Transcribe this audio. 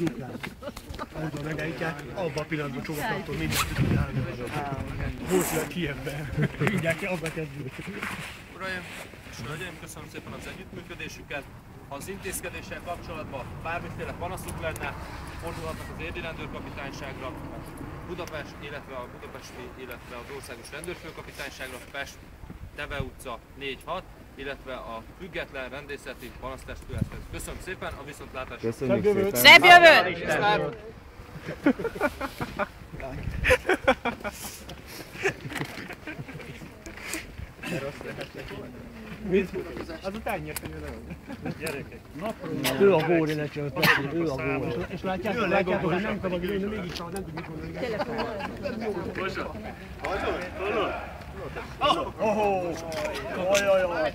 Oda megállítják, abban a pillanatban csomakoltól mindenki tudják. Most lett Kijevben. Mindjárt abba kezdjük. Uraim és hölgyeim, köszönöm szépen az együttműködésüket. Ha az intézkedéssel kapcsolatban bármiféle panaszuk lenne, fordulhatnak az érdi rendőrkapitányságra, Budapest, illetve a budapesti, illetve az országos rendőrfőkapitányságra, Pest, Teve utca 4-6, illetve a független rendészeti panasztestülethez. Köszönöm szépen, a viszontlátásra! Köszönjük szépen! Szép jövőt! Mit? Azután nyertem jön. Gyerekek. Ő a góri necsölt, ő a góri. És látjátok, hogy nem tudom, hogy mégis nem tudjuk mit mondani. Bosa! Ohó! Ajajaj!